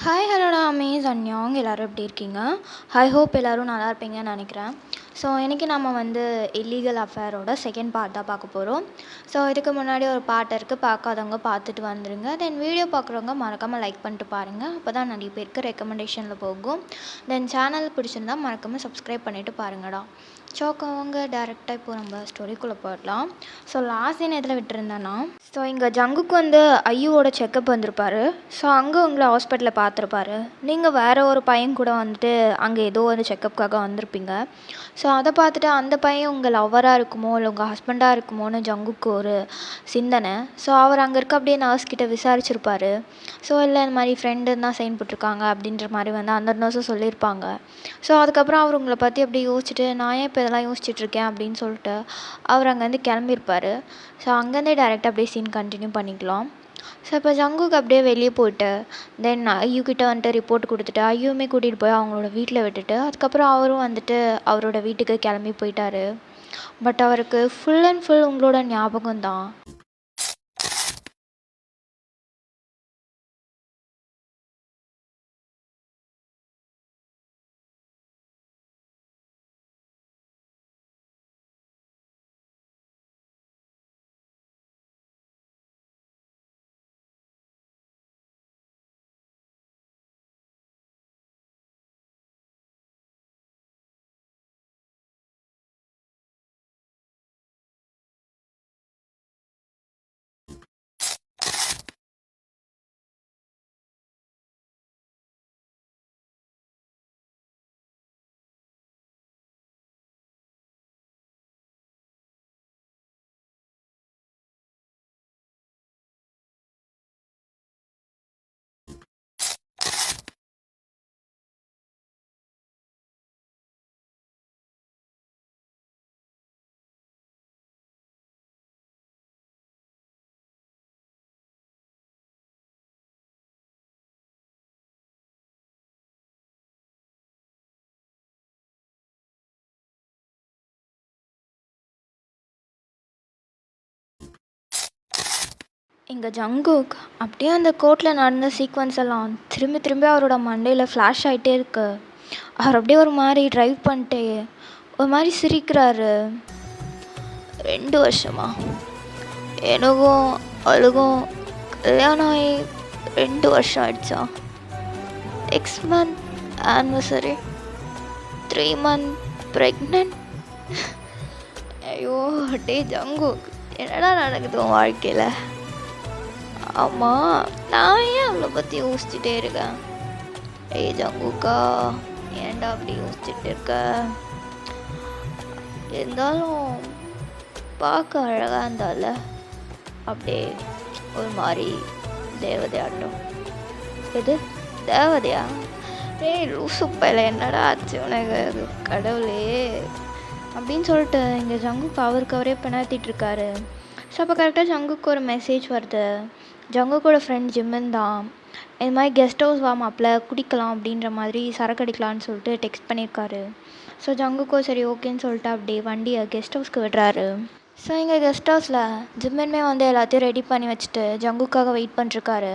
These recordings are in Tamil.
ஹாய் ஹலோடா அமேஸ் அன்யாங் எல்லோரும் எப்படி இருக்கீங்க? ஐ ஹோப் எல்லோரும் நல்லா இருப்பீங்கன்னு நினைக்கிறேன். ஸோ இன்றைக்கி நம்ம இல்லீகல் அஃபேரோட செகண்ட் பார்ட் தான் பார்க்க போகிறோம். ஸோ இதுக்கு முன்னாடி ஒரு பார்ட் இருக்குது, பார்க்காதவங்க பார்த்துட்டு வந்துடுங்க. தென் வீடியோ பார்க்குறவங்க மறக்காமல் லைக் பண்ணிட்டு பாருங்கள், அப்போ தான் நிறைய பேருக்கு ரெக்கமெண்டேஷனில் போகும். தென் சேனல் பிடிச்சிருந்தா மறக்காமல் சப்ஸ்கிரைப் பண்ணிவிட்டு பாருங்கடா. அவங்க டேரெக்டாக இப்போ நம்ம ஸ்டோரிக்குள்ளே போயிடலாம். ஸோ லாஸ்ட் என்ன எதில் விட்டுருந்தேன்னா, ஸோ இங்கே ஜங்குக்கு ஐயோட செக்கப் வந்திருப்பார். ஸோ அங்கே உங்களை ஹாஸ்பிட்டலில் பார்த்துருப்பாரு. நீங்கள் வேறு ஒரு பையன் கூட அங்கே ஏதோ செக்கப்புக்காக வந்திருப்பீங்க. ஸோ அதை பார்த்துட்டு அந்த பையன் உங்கள் லவ்வராக இருக்குமோ இல்லை உங்கள் ஹஸ்பண்டாக இருக்குமோன்னு ஜங்குக்கு ஒரு சிந்தனை. ஸோ அவர் அங்கே இருக்க அப்படியே நர்ஸ்கிட்ட விசாரிச்சிருப்பார். ஸோ இல்லை இந்த மாதிரி ஃப்ரெண்டுன்னு தான் சைன் போட்டிருக்காங்க அப்படின்ற மாதிரி அந்த நர்ஸும் சொல்லியிருப்பாங்க. ஸோ அதுக்கப்புறம் அவர் உங்களை பற்றி அப்படியே யோசிச்சுட்டு, நான் ஏன் இப்போ இதெல்லாம் யோசிச்சுட்ருக்கேன் அப்படின்னு சொல்லிட்டு அவர் அங்கேருந்து கிளம்பியிருப்பார். ஸோ அங்கேருந்தே டேரெக்டாக அப்படியே சீன் கண்டினியூ பண்ணிக்கலாம். ஸோ இப்போ ஜங்குக்கு அப்படியே வெளியே போயிட்டு தென் ஐயூக்கிட்ட ரிப்போர்ட் கொடுத்துட்டு ஐயூமே கூட்டிகிட்டு போய் அவங்களோட வீட்டில் விட்டுட்டு அதுக்கப்புறம் அவரும் அவரோட வீட்டுக்கு கிளம்பி போயிட்டார். பட் அவருக்கு ஃபுல் அண்ட் ஃபுல் உங்களோட ஞாபகம் தான். இங்கே ஜங்குக் அப்படியே அந்த கோர்ட்டில் நடந்த சீக்வன்ஸ் எல்லாம் திரும்பி திரும்பி அவரோட மண்டையில் ஃப்ளாஷ் ஆகிட்டே இருக்கு. அவர் அப்படியே ஒரு மாதிரி ட்ரைவ் பண்ணிட்டே ஒரு மாதிரி சிரிக்கிறாரு. 2 வருஷமா எனக்கும் அழுகும் கல்யாணம் ஆகி 2 வருஷம் ஆயிடுச்சா? 6 month ஆனிவர்சரி, 3 month ப்ரெக்னென்ட். ஐயோ டே ஜங்குக், என்னடா நடக்குது உன் வாழ்க்கையில்? ஆமாம், நான் ஏன் அவளை பற்றி யோசிச்சுட்டே இருக்கேன்? ஏய் ஜங்குக்கா, ஏன்டா அப்படி யோசிச்சுட்டு இருக்க? இருந்தாலும் பார்க்க அழகாக இருந்தால அப்படியே ஒரு மாதிரி தேவதையாட்டம். எது தேவதையா? ஏய் லூசு பையில, என்னடா ஆச்சு உனக்கு? கடவுளே அப்படின்னு சொல்லிட்டு இங்கே ஜங்குக்கு அவரே பிணத்திட்டு இருக்காரு. ஸோ அப்போ கரெக்டாக ஜங்குக்கு ஒரு மெசேஜ் வருது. ஜங்குக்கோட ஃப்ரெண்ட் ஜிம்மன் தான் இந்த மாதிரி கெஸ்ட் ஹவுஸ் வாமாப்பில் குடிக்கலாம் அப்படின்ற மாதிரி சரக்கு அடிக்கலான்னு சொல்லிட்டு டெக்ஸ்ட் பண்ணியிருக்காரு. ஸோ ஜங்குக்கோ சரி ஓகேன்னு சொல்லிட்டு அப்படியே வண்டியை கெஸ்ட் ஹவுஸ்க்கு விடுறாரு. ஸோ இங்கே கெஸ்ட் ஹவுஸில் ஜிம்மனுமே எல்லாத்தையும் ரெடி பண்ணி வச்சுட்டு ஜங்குக்காக வெயிட் பண்ணிருக்காரு.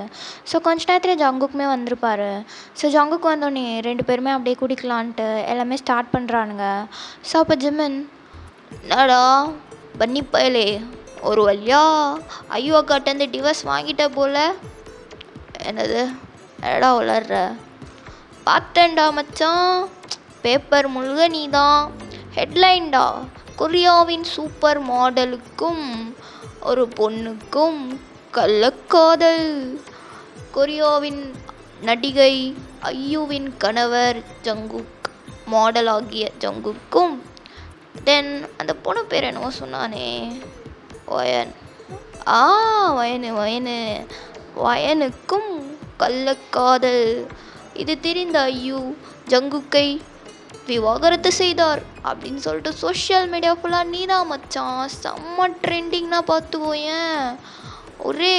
ஸோ கொஞ்ச நேரத்தில் ஜங்குக்குமே வந்திருப்பார். ஸோ ஜங்குக்கு வந்தோடனே 2 பேருமே அப்படியே குடிக்கலான்ட்டு எல்லாமே ஸ்டார்ட் பண்ணுறானுங்க. ஸோ அப்போ ஜிம்மன், என்னடா பண்ணி பயலே, ஒரு வழியா ஐயோ அக்காட்டேருந்து டிவர்ஸ் வாங்கிட்ட போல். என்னது என்னடா உளர்ற? பார்த்தேன்டா மச்சான், பேப்பர் முழுக நீ தான் ஹெட்லைன்டா. கொரியாவின் சூப்பர் மாடலுக்கும் ஒரு பொண்ணுக்கும் கள்ளக்காதல். கொரியாவின் நடிகை ஐயூவின் கணவர் ஜங்குக், மாடல் ஆகிய ஜங்குக்கும் தென் அந்த பொண்ணு பேர் என்னவோ சொன்னானே, வயனுக்கும் கள்ளக்காதல். இது தெரிந்த ஐயூ ஜங்குக்கை விவாகரத்து செய்தார் அப்படின்னு சொல்லிட்டு சோஷியல் மீடியா ஃபுல்லாக நீதான் மச்சான் செம்ம ட்ரெண்டிங்னா பார்த்துவோயேன். ஒரே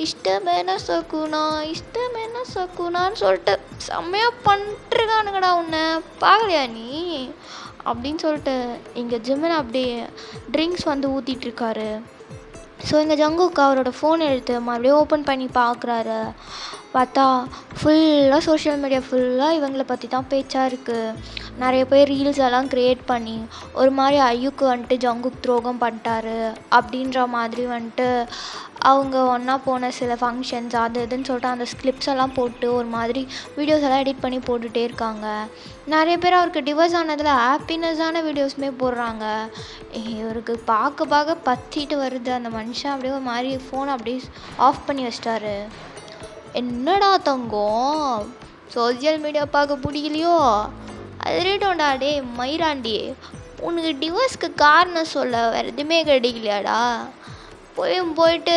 இஷ்டமேன சகுனான்னு சொல்லிட்டு செம்மையாக பண்ணிட்டுருக்கானுங்கடா. உன்னை பார்க்கலையா நீ அப்படின்னு சொல்லிட்டு இங்கே ஜிம்மன் அப்படியே ட்ரிங்க்ஸ் ஊற்றிட்டுருக்காரு. ஸோ எங்கள் ஜங்குக் அவரோட ஃபோன் எடுத்து மறுபடியும் ஓப்பன் பண்ணி பார்க்குறாரு. பார்த்தா ஃபுல்லாக சோஷியல் மீடியா ஃபுல்லாக இவங்கள பற்றி தான் பேச்சாக இருக்குது. நிறைய பேர் ரீல்ஸ் எல்லாம் க்ரியேட் பண்ணி ஒரு மாதிரி ஐயுக்கு வந்துட்டு ஜங்குக் துரோகம் பண்ணிட்டாரு அப்படின்ற மாதிரி வந்துட்டு அவங்க ஒன்றா போன சில ஃபங்க்ஷன்ஸ் அது இதுன்னு சொல்லிட்டு அந்த ஸ்கிளிப்ஸ் எல்லாம் போட்டு ஒரு மாதிரி வீடியோஸ் எல்லாம் எடிட் பண்ணி போட்டுகிட்டே இருக்காங்க. நிறைய பேர் அவருக்கு டிவோர்ஸ் ஆனதில் ஹாப்பினஸ்ஸான வீடியோஸுமே போடுறாங்க. இவருக்கு பார்க்க பற்றிட்டு வருது. அந்த மனுஷன் அப்படியே ஒரு மாதிரி ஃபோனை அப்படியே ஆஃப் பண்ணி வச்சிட்டாரு. என்னடா தங்கம், சோஷியல் மீடியா பார்க்க பிடிக்கலையோ? அதுடா டே மயிராண்டி, உனக்கு டிவோர்ஸ்க்கு காரணம் சொல்ல வேறு எதுவுமே கிடைக்கலையாடா? போயிட்டு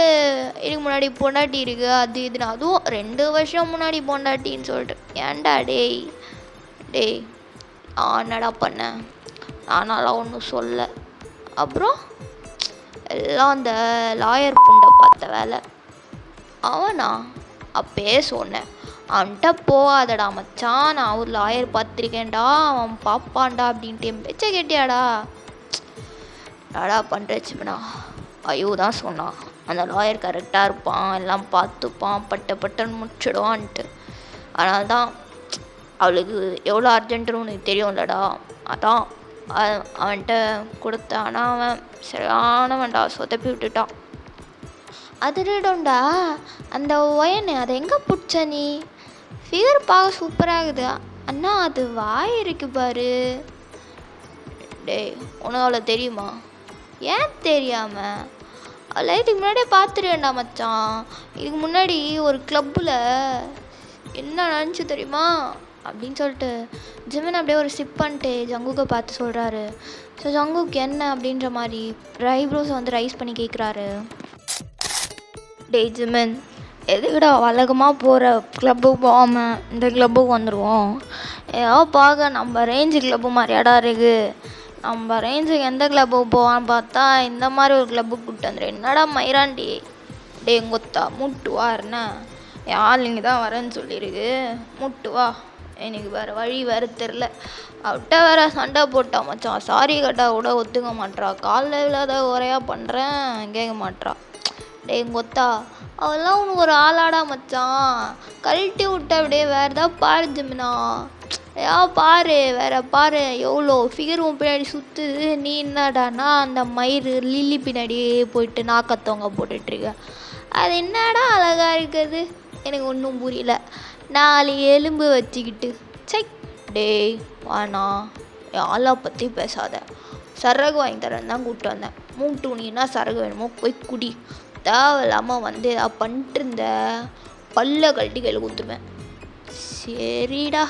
இதுக்கு முன்னாடி பொண்டாட்டி இருக்கு அது இதுன்னு, அதுவும் 2 வருஷம் முன்னாடி பொண்டாட்டின்னு சொல்லிட்டு. ஏன்டா டேய் டேய் என்னடா பண்ணேன்? நானாலாம் ஒன்றும் சொல்ல. அப்புறம் எல்லாம் அந்த லாயர் புண்டை பார்த்த வேலை. அவனா அப்பயே சொன்னேன், அவன்கிட்ட போகாதடா மச்சான், நான் ஒரு லாயர் பார்த்துருக்கேன்டா, அவன் பார்ப்பான்டா அப்படின்ட்டு. என் பேச்சை கேட்டியாடா? என்னடா பண்ணுறச்சுமண்ணா? ஐயோ தான் சொன்னான், அந்த லாயர் கரெக்டாக இருப்பான், எல்லாம் பார்த்துப்பான், பட்டன்னு முடிச்சிடுவான்ட்டு. அதனால தான் அவளுக்கு எவ்வளோ அர்ஜென்ட்டுன்னு உனக்கு தெரியும்லடா, அதான் அவன்கிட்ட கொடுத்தான். ஆனால் அவன் சரியானவன்டா, சொதப்பி விட்டுட்டான். அதுடா அந்த ஒயனு, அதை எங்கே பிடிச்ச நீ? ஃபிகர் பார்க்க சூப்பராக இருக்குது, அண்ணா அது வாய் இருக்கு பாரு. டேய் உனக்கு அவளை தெரியுமா? ஏன் தெரியாமல்? அவளை இதுக்கு முன்னாடியே பார்த்துருவேண்டா மச்சான். இதுக்கு முன்னாடி ஒரு கிளப்பில் என்ன நினச்சி தெரியுமா அப்படின்னு சொல்லிட்டு ஜிமின் அப்படியே ஒரு சிப் பண்ணிட்டு ஜங்குக்கை பார்த்து சொல்கிறாரு. ஸோ ஜங்குக்கு என்ன அப்படின்ற மாதிரி ஐப்ரோஸை வந்து ரைஸ் பண்ணி கேட்குறாரு. டேய் ஜிமின், எதுக்குடா வழக்கமாக போகிற கிளப்புக்கு போகாமல் இந்த கிளப்புக்கு வந்துடுவோம்? ஏதோ பார்க்க நம்ம ரேஞ்சு கிளப்பு மாதிரியாடா இருக்குது. நம்ம ரேஞ்சுக்கு எந்த கிளப்புக்கு போவான்னு பார்த்தா இந்த மாதிரி ஒரு கிளப்புக்கு கூப்பிட்டு வந்துடு. என்னடா மயிராண்டி, டே கொத்தா மூட்டு வா. என்ன யார் நீங்கள் தான் வரேன்னு சொல்லியிருக்கு, மூட்டு வா. எனக்கு வேறு வழி வேறு தெரில. அவட்ட வேற சண்டை போட்டா மச்சான், சாரி கட்டா கூட ஒத்துக்க மாட்றா, காலில் இல்லாத குறையா பண்ணுறேன் கேட்க மாட்றா. டே கொத்தா, அவெல்லாம் உனக்கு ஒரு ஆளாடா மச்சான், கழட்டி விட்ட அப்படியே வேறு ஏதாவது பாரு ஜிமினா, பாரு வேற பாரு, எவ்வளோ ஃபிகரும் பின்னாடி சுற்றுது. நீ என்னடானா அந்த மயிறு லில்லி பின்னாடியே போயிட்டு நாக்கத்தவங்க போட்டுட்ருக்க. அது என்னடா அழகாக இருக்குது, எனக்கு ஒன்றும் புரியல. 4 எலும்பு வச்சுக்கிட்டு சை. டேய் வாண்ணா, ஆளா பற்றி பேசாத, சரகு வாங்கி தரேன்னு தான் கூப்பிட்டு வந்தேன். மூட்டு உனின்னா சரகு வேணுமோ போய் குடி. தேவையில்லாமல் வந்து ஏதாவது பண்ணிட்டு இருந்த பல்ல கழட்டி கையில் கொடுத்துப்பேன். சரிடா,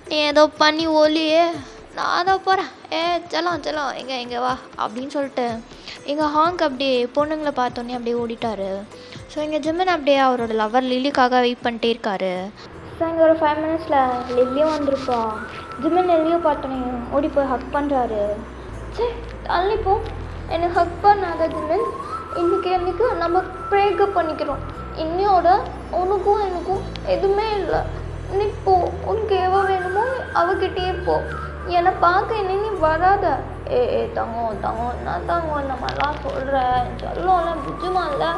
நீ ஏதோ பண்ணி ஓலியே, நான் தான் போகிறேன். செல்லாம் எங்கே வா அப்படின்னு சொல்லிட்டு எங்கள் ஹாங்க் அப்படியே பொண்ணுங்களை பார்த்தோன்னே அப்படியே ஓடிட்டார். ஸோ எங்கள் ஜிமின் அப்படியே அவரோட லவர் லில்லிக்காக வெயிட் பண்ணிட்டே இருக்காரு. ஸோ இங்கே ஒரு 5 மினிட்ஸில் லில்லியும் வந்திருப்பா. ஜிமின் லில்லியை பார்த்தோன்னே ஓடி போய் ஹக் பண்ணுறாரு. சரி தள்ளிப்போ, எனக்கு ஹக் பண்ணாத ஜிமின், இன்றைக்கி நம்ம பிரேக்கப் பண்ணிக்கிறோம். இன்னையோட உனக்கும் எனக்கும் எதுவுமே இல்லை. நீ போ, உனக்கு எவ்வளோ வேணுமோ அவகிட்டே போ, என்னை பார்க்க என்ன நீ வராத. தங்கம் நான் தங்கம் இந்த மாதிரிலாம் சொல்கிறேன் சொல்லலாம் புஜ்ஜுமா இல்லை,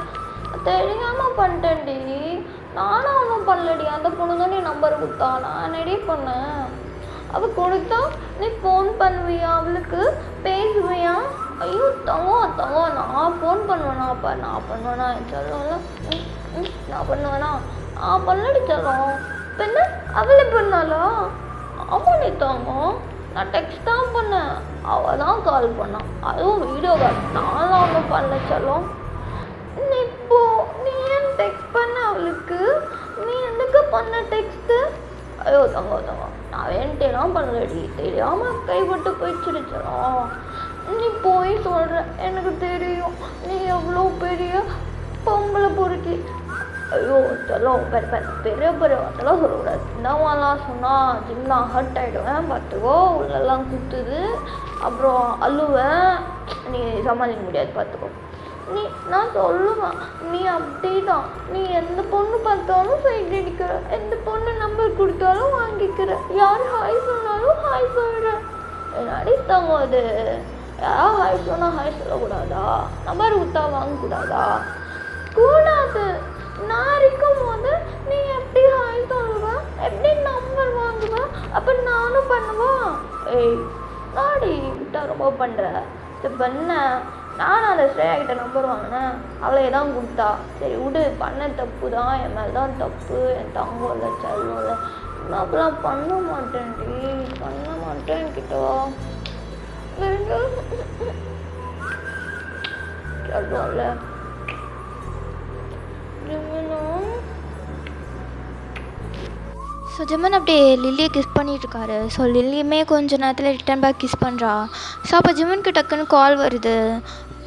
தெரியாமல் பண்ணிட்டேன்டி, நானும் ஒன்றும் பண்ணலடி. அந்த பொண்ணு தான் நீ நம்பர் கொடுத்தா, நான் ரெடி பண்ணேன். அவள் கொடுத்தா நீ ஃபோன் பண்ணுவியா, அவளுக்கு பேசுவியா? ஐயோ தங்கம் நான் ஃபோன் பண்ணுவேனா? அப்போ நான் பண்ணுவேனா சொல்லல, நான் பண்ணுவேனா? பண்ணடி சொல்லும் பின்ன அவளை பண்ணாலா? ஆமாம் நீ தங்கம், நான் டெக்ஸ்ட் தான் பண்ணேன், அவள் தான் கால் பண்ணான், அதுவும் வீடியோ கால், நான்லாம் ஒன்றும் பண்ணல சொல்லும். நீ இப்போ நீ ஏன் டெக்ஸ்ட் பண்ண அவளுக்கு? நீ எனக்கு பண்ண டெக்ஸ்ட்டு? ஐயோ தங்கம் நான் வேண்டியெல்லாம் பண்ணலடி, தெரியாமல் கைப்பட்டு போயிடுச்சிருச்சோம். நீ போய் சொல்கிற, எனக்கு தெரியும் நீ எவ்வளோ பெரிய பொம்பளை பொறுக்கி. ஐயோ சொல்லும் பெரிய அதெல்லாம் சொல்லக்கூடாது. இந்த மாதிரிலாம் சொன்னால் ஜிம்னா ஹர்ட் ஆகிடுவேன் பார்த்துக்கோ, உள்ளெல்லாம் குத்துது, அப்புறம் அழுவேன், நீ சமாளிக்க முடியாது பார்த்துக்கோ. நான் சொல்லுவேன், நீ அப்படி தான், நீ எந்த பொண்ணு பார்த்தாலும் சைட் அடிக்கிற, எந்த பொண்ணு நம்பர் கொடுத்தாலும் வாங்கிக்கிற, யார் ஹாய் சொன்னாலும் ஹாய் சொல்கிற. என்னடி தங்கம் அது? யாராவது ஹாய் சொன்னால் ஹாய் சொல்லக்கூடாதா? நம்பர் கொடுத்தா வாங்கக்கூடாதா? கூடாது. நான் இருக்கும் போது நீ எப்படி ஹாய் சொல்லுவ? எப்படி நம்பர் வாங்குவ? அப்போ நானும் பண்ணுவா? ஏய் நாடி விட்டா ரொம்ப பண்ணுற. சரி பண்ண நானும் அதை ஸ்ரேயா கிட்ட நம்பர் வாங்கினேன், அவளே தான் கொடுத்தா. சரி விடு, பண்ண தப்பு தான், என் மேலே தான் தப்பு, என் தங்கம் இல்லை செல்லம் இல்லை. நான் அப்பெல்லாம் பண்ண மாட்டேன்டி, பண்ண மாட்டேன் கிட்டோ சொல்லுவோம்ல. ஸோ ஜிம்மன் அப்படியே லில்லியை கிஸ் பண்ணிகிட்ருக்காரு. ஸோ லில்லியுமே கொஞ்சம் நேரத்தில் ரிட்டன் பேக் கிஸ் பண்ணுறா. ஸோ அப்போ ஜிம்மனுக்கு டக்குன்னு கால் வருது.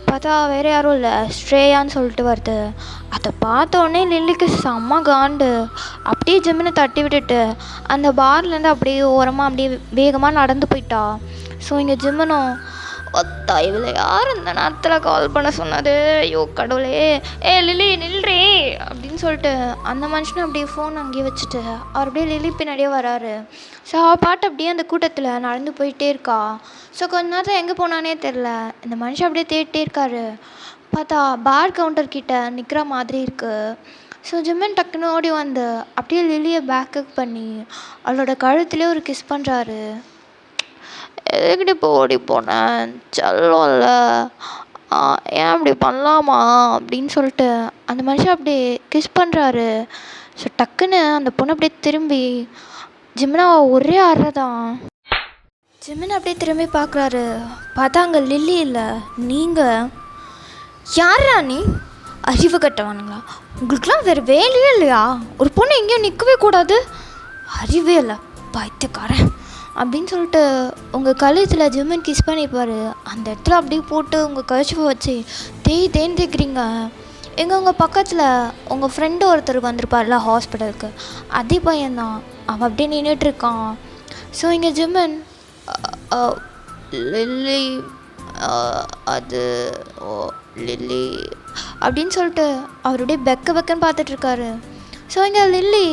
பார்த்தா வேறு யாரும் இல்லை, ஸ்ரேயான்னு சொல்லிட்டு வருது. அதை பார்த்தோன்னே லில்லிக்கு செம்ம காண்டு. அப்படியே ஜிம்மனை தட்டி விட்டுட்டு அந்த பார்லேருந்து அப்படியே ஓரமாக அப்படியே வேகமாக நடந்து போயிட்டா. ஸோ இங்கே ஜிம்மனும் ஒத்தா இவளை யார் இந்த நேரத்தில் கால் பண்ண சொன்னது? ஐயோ கடவுளே, ஏ லில்லி நில்றே அப்படின்னு சொல்லிட்டு அந்த மனுஷனை அப்படியே ஃபோன் அங்கேயே வச்சுட்டு அவர் அப்படியே லில்லி பின்னாடியே வராரு. ஸோ அவள் பாட்டு அப்படியே அந்த கூட்டத்தில் நடந்து போயிட்டே இருக்கா. ஸோ கொஞ்ச நேரத்தில் எங்கே போனானே தெரில. இந்த மனுஷன் அப்படியே தேடிட்டே இருக்காரு. பார்த்தா பார் கவுண்டர் கிட்ட நிற்கிற மாதிரி இருக்குது. ஸோ ஜிம்மன் டக்குன்னு ஓடி வந்து அப்படியே லில்லியை பேக்கப் பண்ணி அவளோட கழுத்துலேயே ஒரு கிஸ் பண்ணுறாரு. எதுக்கிட்ட இப்போ ஓடி போனேன் செல்லோம்ல, ஏன் அப்படி பண்ணலாமா அப்படின்னு சொல்லிட்டு அந்த மனுஷன் அப்படியே கிஸ் பண்ணுறாரு. ஸோ டக்குன்னு அந்த பொண்ணு அப்படியே திரும்பி ஜிம்மனை ஒரே அறதான். ஜிம்மன் அப்படியே திரும்பி பார்க்குறாரு. பார்த்தா அங்கே லில்லி இல்லை. நீங்கள் யாரா நீ? அறிவு கட்டவானுங்களா? உங்களுக்குலாம் வேறு வேலையே இல்லையா? ஒரு பொண்ணு எங்கேயும் நிற்கவே கூடாது, அறிவே இல்லை பைத்தியக்காரன் அப்படின்னு சொல்லிட்டு உங்கள் கழுத்தில் ஜிம்மன் கிஸ் பண்ணிப்பார். அந்த இடத்துல அப்படியே போட்டு உங்கள் கழிச்சுவை வச்சு தேய்க்கிறீங்க. எங்கே உங்கள் பக்கத்தில் உங்கள் ஃப்ரெண்டு ஒருத்தர் வந்திருப்பார்ல ஹாஸ்பிட்டலுக்கு, அதே பையன்தான். அவன் அப்படியே நின்றுட்டுருக்கான். ஸோ இங்கே ஜிம்மன் லில்லி அது ஓ லில்லி அப்படின்னு சொல்லிட்டு அவருடைய பெக்கன்னு பார்த்துட்ருக்காரு. ஸோ இங்கே லில்லி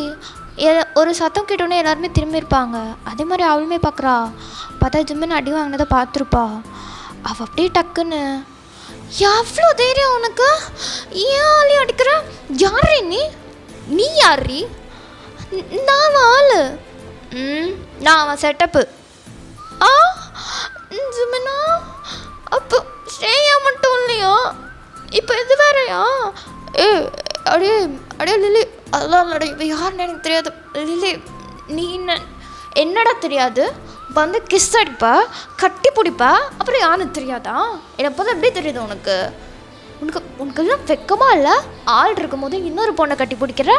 ஒரு சத்தம் கேட்டோன்னே எல்லாருமே திரும்பியிருப்பாங்க. அதே மாதிரி அவளுமே பார்க்குறா. பார்த்தா ஜிம்மன் அடி வாங்கினதை பார்த்துருப்பா. அவள் அப்படியே டக்குன்னு, எவ்வளோ தைரியம் உனக்கு? ஏன் ஆளையும் அடிக்கிற? யாரே நீ யாரி? நான் ஆள். நான் அவன் செட்டப்பு. ஜிம்மனா அப்போ ஸ்ரேயா மட்டும் இல்லையா? இப்போ இது வேறையா? அடே லில்லி, அதெல்லாம் இல்லடா, இப்போ யாருன்னு எனக்கு தெரியாது. லில்லி நீ என்னடா தெரியாது? வந்து கிஸ் அடிப்பா, கட்டி பிடிப்பா, அப்புறம் யாருன்னு தெரியாதா? என்னை பார்த்து அப்படியே தெரியுது உனக்கு. உனக்கெல்லாம் வெக்கமாக இல்லை? ஆள் இருக்கும் போது இன்னொரு பொண்ணை கட்டி பிடிக்கிற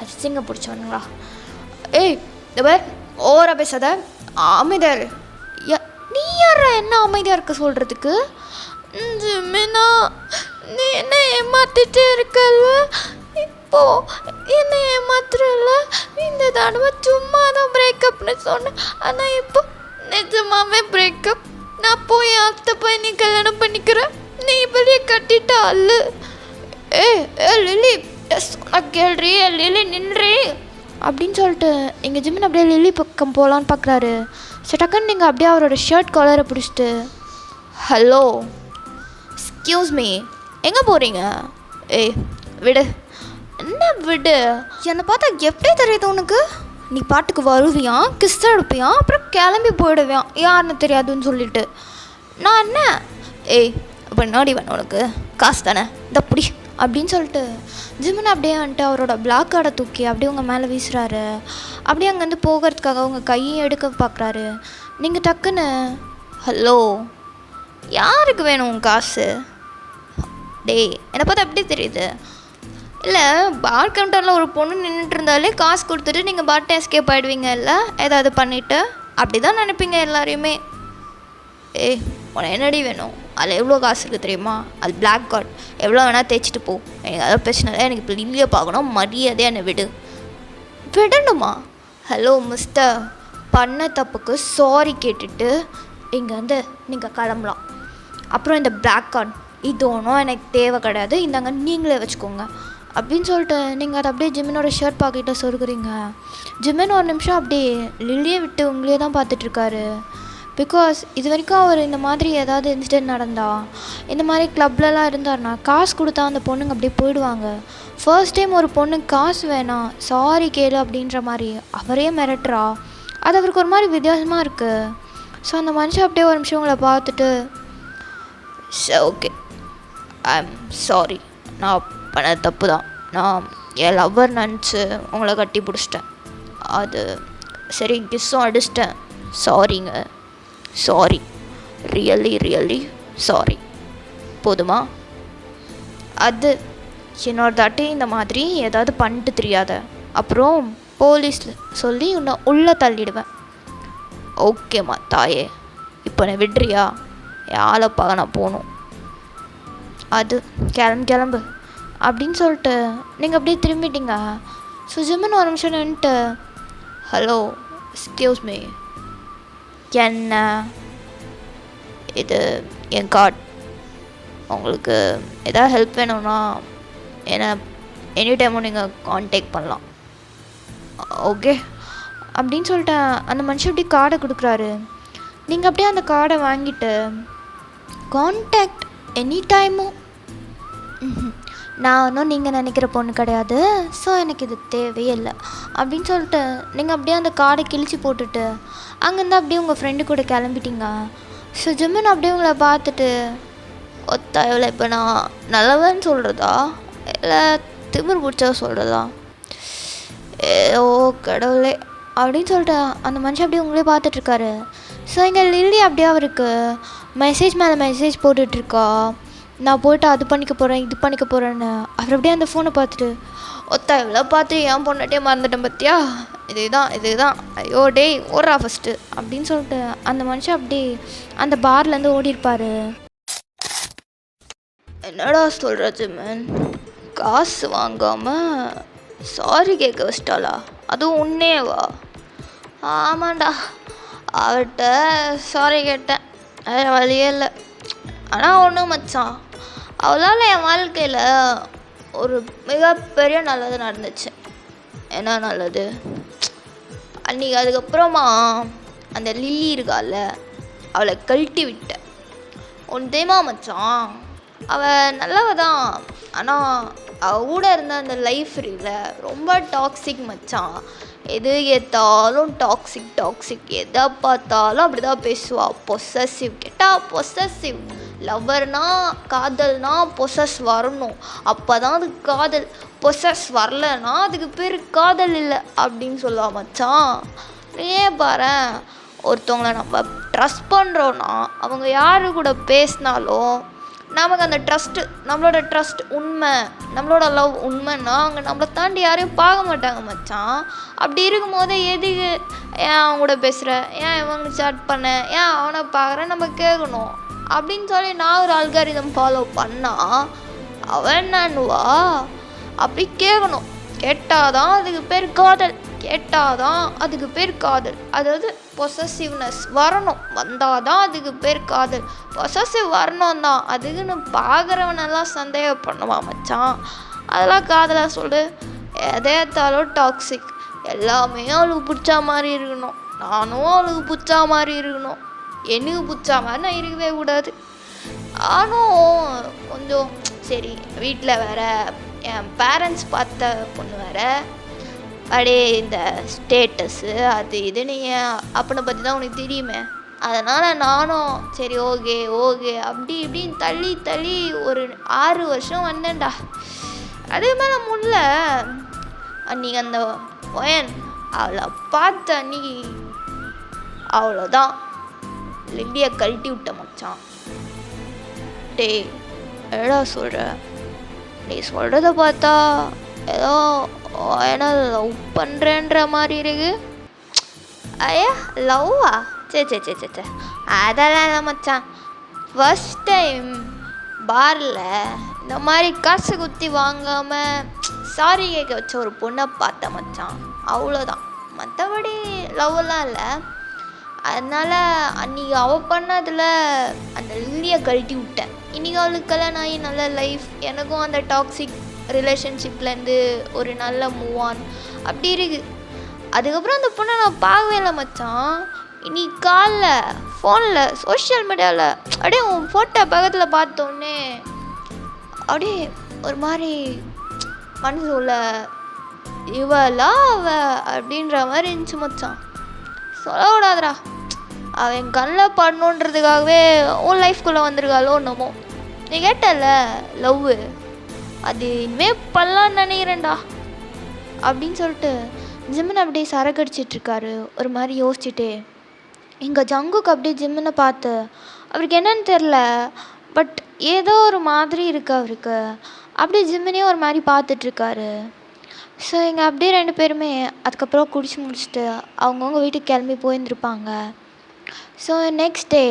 அசிங்க பிடிச்சவனுங்களா? ஏய் இந்த ஓவரா பேசாத, அமைதியாரு. நீ யாரா என்ன அமைதியாக இருக்க சொல்கிறதுக்கு? ஜிம்மினா நீ என்ன ஏமாத்திட்டே இருக்கல்ல, இப்போ என்ன ஏமாத்துறல. இந்த தடவை சும்மா தான் பிரேக்கப்னு சொன்னேன், ஆனால் இப்போ நிஜமாவே பிரேக்கப். நான் போய் அத்தை பையனை கல்யாணம் பண்ணிக்கிறேன், நீ இப்படியே கட்டிட்டா அல்ல. ஏ லில்லி சொன்னா கேள்றி, லில்லி நின்றி அப்படின்னு சொல்லிட்டு எங்கள் ஜிம்மன் அப்படியே லில்லி பக்கம் போகலான்னு பார்க்குறாரு. டக்குன்னு நீங்கள் அப்படியே அவரோட ஷர்ட் காலரை பிடிச்சிட்டு, ஹலோ எக்ஸ்கியூஸ் மீ, எங்கே போகிறீங்க? ஏய் விடு. என்ன விடு? என்னை பார்த்தா எப்படி தெரியுது உனக்கு? நீ பாட்டுக்கு வருவியான், கிஸ் எடுப்பியான், அப்புறம் கிளம்பி போயிடுவியான் யாருன்னு தெரியாதுன்னு சொல்லிட்டு. நான் என்ன? ஏய் அப்போ நாடி வேணும் உனக்கு, காசு தானே தப்படி அப்படின்னு சொல்லிட்டு ஜிம்மன் அப்படியே வந்துட்டு அவரோட பிளாக் கார்டை தூக்கி அப்படியே உங்கள் மேலே வீசுகிறாரு. அப்படியே அங்கேருந்து போகிறதுக்காக உங்கள் கையை எடுக்க பார்க்குறாரு. நீங்கள் டக்குன்னு, ஹலோ யாருக்கு வேணும் உன் காசு? டேய் என்னை பார்த்தா எப்படி தெரியுது? இல்லை பார் கவுண்டரில் ஒரு பொண்ணு நின்றுட்டு இருந்தாலே காசு கொடுத்துட்டு நீங்கள் பாட்டை எஸ்கேப் ஆகிடுவீங்க, இல்லை ஏதாவது பண்ணிவிட்டு அப்படி தான் நினைப்பீங்க எல்லாரையுமே. ஏய் உனக்கு என்னடி வேணும்? அதில் எவ்வளோ காசு இருக்குது தெரியுமா? அது பிளாக் கார்டு, எவ்வளோ வேணால் தேய்ச்சிட்டு போ, எனக்கு அதாவது பிரச்சனை இல்லை. எனக்கு இப்போ லில்லியை பார்க்கணும், மரியாதையாக என்னை விடு. விடணுமா? ஹலோ மிஸ்டர், பண்ண தப்புக்கு சாரி கேட்டுட்டு இங்கே வந்து நீங்கள் கிளம்பலாம். அப்புறம் இந்த பிளாக் கார்டு இது ஒன்றும் எனக்கு தேவை கிடையாது, இந்தாங்க நீங்களே வச்சுக்கோங்க அப்படின்னு சொல்லிட்டு நீங்கள் அதை அப்படியே ஜிம்மனோட ஷர்ட் பாக்கெட்டை சொருக்குறீங்க. ஜிம்மன் ஒரு நிமிஷம் அப்படியே லில்லியை விட்டு உங்களே தான் பார்த்துட்ருக்காரு. பிகாஸ் இது வரைக்கும் அவர் இந்த மாதிரி ஏதாவது இன்சிடென்ட் நடந்தா, இந்த மாதிரி கிளப்லலாம் இருந்தார்னா காசு கொடுத்தா அந்த பொண்ணுங்க அப்படியே போயிடுவாங்க. ஃபர்ஸ்ட் டைம் ஒரு பொண்ணுக்கு காசு வேணாம், சாரி கேளு அப்படின்ற மாதிரி அவரே மிரட்டுறா. அது அவருக்கு ஒரு மாதிரி வித்தியாசமாக இருக்குது. ஸோ அந்த மனுஷன் அப்படியே ஒரு நிமிஷம் உங்களை பார்த்துட்டு, ஓகே ஐ எம் சாரி, நான் பண்ண தப்பு தான், நான் என் லவ்வர் நினச்சி உங்களை கட்டி பிடிச்சிட்டேன், அது சரி கிஸ்ஸும் அடிச்சிட்டேன், சாரிங்க, சாரி, ரியலி சாரி, போதுமா? அது என்னோட தாட்டி இந்த மாதிரி ஏதாவது பண்ணிட்டு தெரியாத, அப்புறம் போலீஸ் சொல்லி உன்னை உள்ளே தள்ளிடுவேன். ஓகேம்மா தாயே, இப்போ நான் விடுறியா? என் ஆளை பார்க்க நான் போகணும். அது கிளம்பு அப்படின்னு சொல்லிட்டு நீங்கள் அப்படியே திரும்பிட்டீங்க. ஸோ ஜிம்முன்னு ஒரு நிமிஷம் நின்றுட்டு, ஹலோ எக்ஸ்கியூஸ் மீ, என்ன இது என் கார்ட், உங்களுக்கு எதாவது ஹெல்ப் வேணும்னா என்னை எனி டைமும் நீங்கள் கான்டாக்ட் பண்ணலாம், ஓகே அப்படின்னு சொல்லிட்டு அந்த மனுஷன் அப்படியே கார்டை கொடுக்குறாரு. நீங்கள் அப்படியே அந்த கார்டை வாங்கிட்டு, கான்டாக்ட் எனி டைமும், நான் ஒன்றும் நீங்கள் நினைக்கிற பொண்ணு கிடையாது, ஸோ எனக்கு இது தேவையே இல்லை அப்படின்னு சொல்லிட்டு நீங்கள் அப்படியே அந்த கார்டை கிழிச்சு போட்டுட்டு அங்கேருந்து அப்படியே உங்கள் ஃப்ரெண்டு கூட கிளம்பிட்டீங்க. ஸோ ஜிம்முன்னு அப்படியே உங்களை பார்த்துட்டு, ஒத்தா எவ்வளோ இப்போ நான் நல்லவன்னு சொல்கிறதா இல்லை திமிர் பிடிச்சா சொல்கிறதா, ஓ கடவுளே அப்படின்னு சொல்லிட்டு அந்த மனுஷன் அப்படியே உங்களே பார்த்துட்ருக்காரு. ஸோ இங்கே லில்லி அப்படியே அவருக்கு மெசேஜ் மேலே மெசேஜ் போட்டுட்ருக்கா, நான் போய்ட்டு அது பண்ணிக்க போகிறேன் இது பண்ணிக்க போகிறேன்னு. அவர் அப்படியே அந்த ஃபோனை பார்த்துட்டு, ஒத்தா எவ்வளோ பார்த்து என் பொண்ணாட்டியே மறந்துட்டேன் பார்த்தியா, இதுதான் ஐயோ டேய் ஓடுறா ஃபஸ்ட்டு அப்படின்னு சொல்லிட்டு அந்த மனுஷன் அப்படியே அந்த பார்லேருந்து ஓடிருப்பார். என்னடா சொல்கிற ஜிம்மன், காசு வாங்காமல் சாரி கேட்க வச்சிட்டாளா, அதுவும் உன்னேவா? ஆமாண்டா, அவர்கிட்ட சாரி கேட்டேன், வேறு வழியே இல்லை. ஆனால் ஒன்று மச்சான், அவளால் என் வாழ்க்கையில் ஒரு மிகப்பெரிய நல்லது நடந்துச்சு. என்ன நல்லது? அன்றைக்கி அதுக்கப்புறமா அந்த லில்லி இருக்கால, அவளை கழட்டி விட்டேன். ஒன்று தெரியுமா மச்சான், அவள் நல்லவ தான், ஆனால் அவள் கூட இருந்த அந்த லைஃப் இல்லை ரொம்ப டாக்ஸிக் மச்சான். எது ஏற்றாலும் டாக்ஸிக், எதை பார்த்தாலும் அப்படி தான் பேசுவா. பொசசிவ், கேட்டால் பொசசிவ். லவ்வர்னா காதல்னா பொசஸ் வரணும், அப்போ தான் அது காதல். பொசஸ் வரலன்னா அதுக்கு பேர் காதல் இல்லை அப்படின்னு சொல்லுவா மச்சான். ஏன் பாரு, ஒருத்தவங்களை நம்ம ட்ரஸ்ட் பண்ணுறோன்னா அவங்க யாரு கூட பேசினாலும் நமக்கு அந்த ட்ரஸ்ட்டு, நம்மளோட ட்ரஸ்ட் உண்மை, நம்மளோட லவ் உண்மைன்னா அவங்க நம்மளை தாண்டி யாரையும் பார்க்க மாட்டாங்க மச்சான். அப்படி இருக்கும்போது எதுக்கு ஏன் அவங்க கூட பேசுகிற, ஏன் இவங்க சாட் பண்ண, ஏன் அவனை பார்க்குறேன் நம்ம கேட்கணும் அப்படின்னு சொல்லி நான் ஒரு அல்காரிதம் ஃபாலோ பண்ணால் அவன் என்னன்னுவா அப்படி கேட்கணும். கேட்டாதான் அதுக்கு பேர் காதல், அதாவது பொசசிவ்னஸ் வரணும், வந்தால் தான் அதுக்கு பேர் காதல். பொசசிவ் வரணும் தான், அதுக்குன்னு பார்க்குறவனெல்லாம் சந்தேகம் பண்ணுவான் மச்சான். அதெல்லாம் காதலாக சொல்லு. எதையத்தாலும் டாக்ஸிக், எல்லாமே அவளுக்கு பிடிச்சா மாதிரி இருக்கணும், நானும் அவளுக்கு பிடிச்சா மாதிரி இருக்கணும், எனக்கு பிடிச்சா மாதிரி நான் இருக்கவே கூடாது. ஆனும் கொஞ்சம் சரி, வீட்டில் வேற என் பேரண்ட்ஸ் பார்த்த பொண்ணு வேற, அப்படியே இந்த ஸ்டேட்டஸு அது இதுன்னு அப்பனை பற்றி தான் உனக்கு தெரியுமே, அதனால் நானும் சரி ஓகே அப்படி இப்படின்னு தள்ளி ஒரு 6 வருஷம் வந்தேன்டா. அதுக்கு மேலே முடியல. அன்றைக்கி அந்த பையன் அவளை பார்த்த அன்றைக்கி அவ்வளோதான், லில்லியை கழட்டி விட்ட மச்சான். டேய் ஏடா சொல்கிற, நீ சொல்கிறத பார்த்தா ஏதோ ஏன்னா லவ் பண்ணுறேன்ற மாதிரி இருக்கு. ஐயா லவ்வா? சே அதெல்லாம் இல்லை மச்சான். ஃபஸ்ட் டைம் பாரில் இந்த மாதிரி காசு குத்தி வாங்காமல் சாரி கேட்க வச்ச ஒரு பொண்ணை பார்த்தேன் மச்சான், அவ்வளோதான். மற்றபடி லவ்வெல்லாம் இல்லை. அதனால் அன்றைக்கி அவள் பண்ணதில் அந்த லில்லியை கழட்டி விட்டேன். இன்றைக்கி அவளுக்கு கல்யாணம் ஆகி நல்ல லைஃப், எனக்கும் அந்த டாக்ஸிக் ரிலேஷன்ஷிப்லேருந்து ஒரு நல்ல மூவ் ஆன் அப்படி இருக்குது. அதுக்கப்புறம் அந்த பொண்ணை நான் பார்க்கவே இல்லை மச்சான். இன்னைக்கு காலைல ஃபோனில் சோஷியல் மீடியாவில் அப்படியே உன் ஃபோட்டோ பக்கத்தில் பார்த்தோன்னே அப்படியே ஒரு மாதிரி மனசு உள்ள இவளா அவ அப்படின்ற மாதிரி இருந்துச்சு மச்சான். சொல்லக்கூடாதுடா, அவன் என் கண்ணில் படணுன்றதுக்காகவே உன் லைஃப்குள்ளே வந்திருக்காளோ என்னமோ. நீ கேட்டல லவ் அது இனிமேல் பண்ணலான்னு நினைக்கிறேன்டா அப்படின்னு சொல்லிட்டு ஜிம்மினை அப்படியே சரக்கடிச்சிட்ருக்காரு ஒரு மாதிரி யோசிச்சுட்டே. இங்கே ஜங்குக்கு அப்படியே ஜிம்மினை பார்த்து அவருக்கு என்னன்னு தெரில, பட் ஏதோ ஒரு மாதிரி இருக்குது அவருக்கு. அப்படியே ஜிம்மினே ஒரு மாதிரி பார்த்துட்ருக்காரு. ஸோ இங்கே அப்படியே 2 பேருமே அதுக்கப்புறம் குடிச்சு முடிச்சுட்டு அவங்கவுங்க வீட்டுக்கு கிளம்பி போயிருந்துருப்பாங்க. ஸோ நெக்ஸ்ட் டே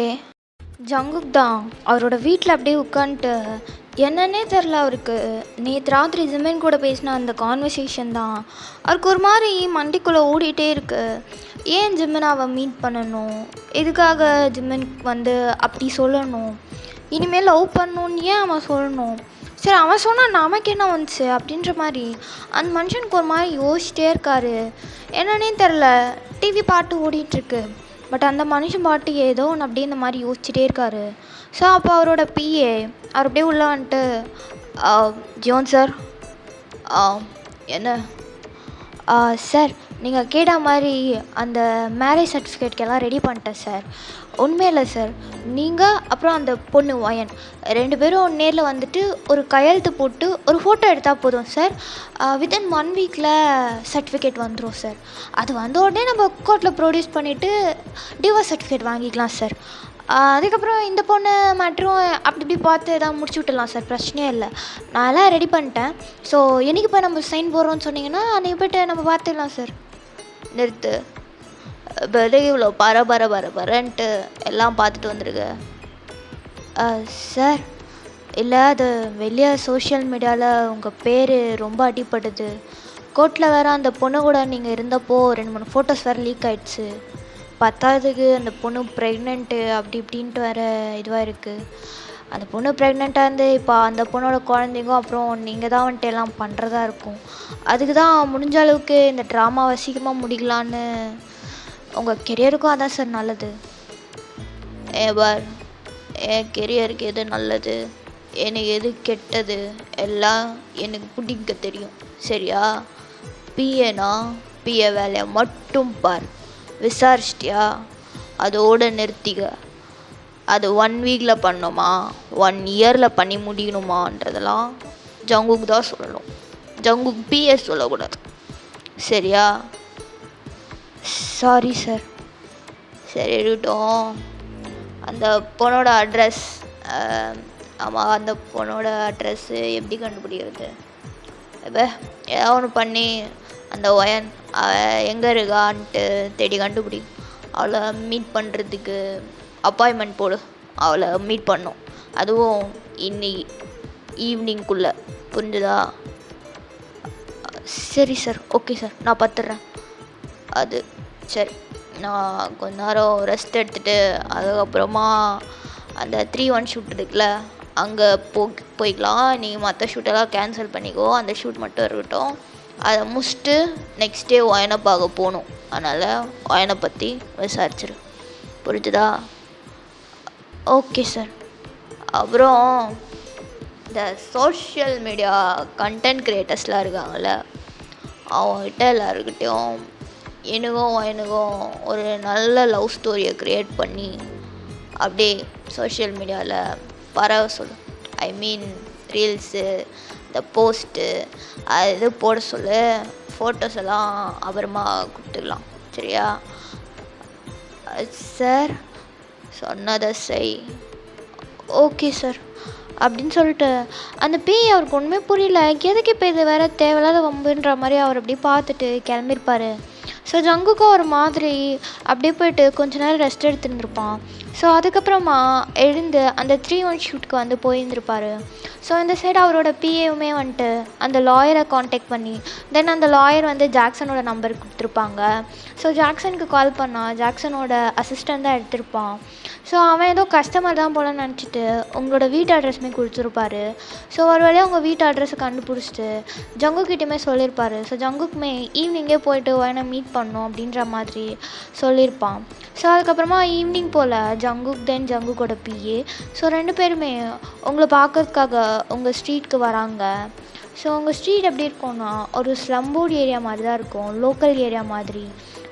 ஜங்குக் தான் அவரோட வீட்டில் அப்படியே உட்காந்துட்டு என்னன்னே தெரில அவருக்கு. நேற்று ராத்திரி ஜிமின் கூட பேசின அந்த கான்வர்சேஷன் தான் அவருக்கு ஒரு மாதிரி மண்டிக்குள்ளே ஓடிட்டே இருக்கு. ஏன் ஜிமின் அவன் மீட் பண்ணணும், எதுக்காக ஜிமின் வந்து அப்படி சொல்லணும், இனிமேல் லவ் பண்ணணுன்னு ஏன் அவன் சொல்லணும், சரி அவன் சொன்னான் நமக்கு என்ன வந்துச்சு அப்படின்ற மாதிரி அந்த மனுஷனுக்கு ஒரு மாதிரி யோசிச்சிட்டே இருக்காரு. என்னன்னே தெரில, டிவி பாட்டு ஓடிட்டுருக்கு, பட் அந்த மனுஷன் பாட்டு ஏதோ ஒன்று அப்படியே இந்த மாதிரி யோசிச்சுட்டே இருக்காரு. ஸோ அப்போ அவரோட பிஏ அவர் அப்படியே உள்ள வந்துட்டு, ஜோன் சார், என்ன சார் நீங்கள் கேட்ட மாதிரி அந்த மேரேஜ் சர்டிஃபிகேட்கெல்லாம் ரெடி பண்ணிட்டேன் சார். உண்மையில்லை சார், நீங்கள் அப்புறம் அந்த பொண்ணு வயன் 2 பேரும் நேரில் வந்துட்டு ஒரு கையெழுத்து போட்டு ஒரு ஃபோட்டோ எடுத்தால் போதும் சார். வித்தின் 1 வீக்கில் சர்டிஃபிகேட் வந்துடும் சார். அது வந்த உடனே நம்ம கோர்ட்டில் ப்ரொடியூஸ் பண்ணிவிட்டு டிவோர்ஸ் சர்டிஃபிகேட் வாங்கிக்கலாம் சார். அதுக்கப்புறம் இந்த பொண்ணு மற்றும் அப்படி இப்படி பார்த்து எதாவது முடிச்சு விட்டுடலாம் சார், பிரச்சனையே இல்லை. நான் எல்லாம் ரெடி பண்ணிட்டேன். ஸோ என்றைக்கு போய் நம்ம சைன் போடுறோன்னு சொன்னீங்கன்னா அன்றைக்கி போய்ட்டு நம்ம பார்த்துக்கலாம் சார். நிறுத்து, இப்போ இவ்வளோ பரன்ட்டு எல்லாம் பார்த்துட்டு வந்துருங்க சார். இல்லை, அது வெளியே சோஷியல் மீடியாவில் உங்கள் பேர் ரொம்ப அடிப்படுது. கோர்ட்டில் வேறு அந்த பொண்ணு கூட நீங்கள் இருந்தப்போ 2-3 ஃபோட்டோஸ் வேறு லீக் ஆகிடுச்சு. பத்தாவதுக்கு அந்த பொண்ணு ப்ரெக்னென்ட்டு அப்படி இப்படின்ட்டு வேறு இதுவாக இருக்குது. அந்த பொண்ணு ப்ரெக்னெண்ட்டாக இருந்து இப்போ அந்த பொண்ணோட குழந்தைங்க அப்புறம் நீங்கள் தான் வந்துட்டு எல்லாம் பண்ணுறதா இருக்கும். அதுக்கு தான் முடிஞ்ச அளவுக்கு இந்த ட்ராமாவை சீக்கிரமாக முடிக்கலான்னு. உங்கள் கெரியருக்கும் அதான் சார் நல்லது. பார், என் கெரியருக்கு எது நல்லது, எனக்கு எது கெட்டது எல்லாம் எனக்கு பிடிக்க தெரியும், சரியா? பிஏனா பிஏ வேலையை மட்டும் பார். விசாரிச்சிட்டியா? அதோடு நிறுத்திக்க. அது 1 வீக்கில் பண்ணணுமா 1 இயரில் பண்ணி முடியணுமான்றதெல்லாம் ஜங்குக்கு தான் சொல்லணும். ஜங்குக்கு பிஏ சொல்லக்கூடாது, சரியா? Sorry sir. சரி இருக்கட்டும். அந்த பொண்ணோட அட்ரஸ், ஆமாம், அந்த பொண்ணோட அட்ரஸ்ஸு எப்படி கண்டுபிடிக்கிறது? இப்போ ஏதாவது ஒன்று பண்ணி அந்த ஒயன் எங்கே இருக்கான்ட்டு தேடி கண்டுபிடி. அவளை மீட் பண்ணுறதுக்கு அப்பாயின்மெண்ட் போடு. அவளை மீட் பண்ணோம், அதுவும் இன்னைக்கு ஈவினிங்குள்ளே, புரிஞ்சுதா? சரி சார், ஓகே சார், நான் பார்த்துட்றேன். அது சரி, நான் கொஞ்ச நேரம் ரெஸ்ட் எடுத்துகிட்டு அதுக்கப்புறமா அந்த 3-1 ஷூட் இருக்குல்ல அங்கே போய்க்கலாம். நீ மற்ற ஷூட்டெல்லாம் கேன்சல் பண்ணிக்கோ, அந்த ஷூட் மட்டும் இருக்கட்டும். அதை முடிச்சுட்டு நெக்ஸ்ட் டே ஒயனை பார்க்க போகணும். அதனால் ஒயனை பற்றி விசாரிச்சிரு, புரிஞ்சுதா? Okay sir. அப்புறம் இந்த சோஷியல் மீடியா கண்டென்ட் க்ரியேட்டர்ஸ்லாம் இருக்காங்கள்ல, அவங்ககிட்ட எல்லாருக்கிட்டையும் எனக்கும் ஒரு நல்ல லவ் ஸ்டோரியை க்ரியேட் பண்ணி அப்படியே சோஷியல் மீடியாவில் பரவ சொல்லு. ஐ மீன் ரீல்ஸு, இந்த போஸ்ட்டு அது இது போட சொல்லு. ஃபோட்டோஸ் எல்லாம் அப்புறமா கொடுத்துக்கலாம், சரியா? சார் சொன்னதை செய். ஓகே சார் அப்படின்னு சொல்லிட்டு அந்த பேய் அவருக்கு ஒன்றுமே புரியல. எதுக்கு இப்போ இது வேறு தேவையில்லாத வம்புன்ற மாதிரி அவர் அப்படியே பார்த்துட்டு கிளம்பியிருப்பார். ஸோ ஜங்குக்கும் ஒரு மாதிரி அப்படியே போய்ட்டு கொஞ்ச நேரம் ரெஸ்ட் எடுத்துருந்துருப்பான். ஸோ அதுக்கப்புறமா எழுந்து அந்த 3-1 ஷூட்டுக்கு வந்து போயிருந்துருப்பார். ஸோ இந்த சைடு அவரோட பிஏவுமே வந்துட்டு அந்த லாயரை காண்டாக்ட் பண்ணி தென் அந்த லாயர் வந்து ஜாக்சனோட நம்பர் கொடுத்துருப்பாங்க. ஸோ ஜாக்சனுக்கு கால் பண்ணால் ஜாக்சனோட அசிஸ்டண்ட் தான் எடுத்திருப்பான். ஸோ அவன் ஏதோ கஸ்டமர் தான் போலன்னு நினச்சிட்டு உங்களோட வீட்டு அட்ரஸுமே கொடுத்துருப்பாரு. ஸோ ஒரு வழியாக உங்கள் வீட்டு அட்ரஸை கண்டுபிடிச்சிட்டு ஜங்குக்கிட்டேயுமே சொல்லியிருப்பாரு. ஸோ ஜங்குக்குமே ஈவினிங்கே போயிட்டு ஒயனை மீட் பண்ணோம் அப்படின்ற மாதிரி சொல்லியிருப்பான். ஸோ அதுக்கப்புறமா ஈவினிங் போல் ஜங்குக்கோட பிஏ ஸோ 2 பேருமே உங்களை பார்க்கறதுக்காக உங்கள் ஸ்ட்ரீட்க்கு வராங்க. ஸோ உங்கள் ஸ்ட்ரீட் எப்படி இருக்கும்னா ஒரு ஸ்லம்போர்ட் ஏரியா மாதிரி தான் இருக்கும், லோக்கல் ஏரியா மாதிரி.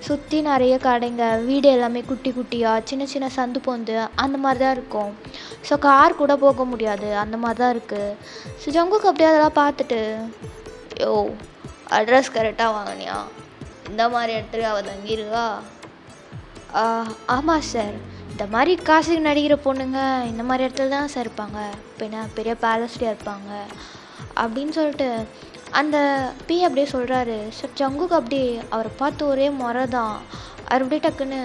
சுற்றி நிறைய கடைங்க, வீடு எல்லாமே குட்டி குட்டியாக சின்ன சின்ன சந்து பொந்து அந்த மாதிரி தான் இருக்கும். ஸோ கார் கூட போக முடியாது, அந்த மாதிரி தான் இருக்குது. ஸோ ஜங்குக்கு அப்படியே அதெல்லாம் பார்த்துட்டு, யோ அட்ரஸ் கரெக்டாக வாங்கினியா? இந்த மாதிரி இடத்துல அவள் தங்கியிருக்கா? ஆமாம் சார், இந்த மாதிரி காசுக்கு நடிக்கிற பொண்ணுங்க இந்த மாதிரி இடத்துல தான் சார் இருப்பாங்க, பின்ன பெரிய பேலஸ்லேயே இருப்பாங்க அப்படின்னு சொல்லிட்டு அந்த அப்படியே சொல்கிறாரு. ஸோ ஜங்குக்கு அப்படியே அவரை பார்த்து ஒரே முறை தான். அவர் அப்படியே டக்குன்னு,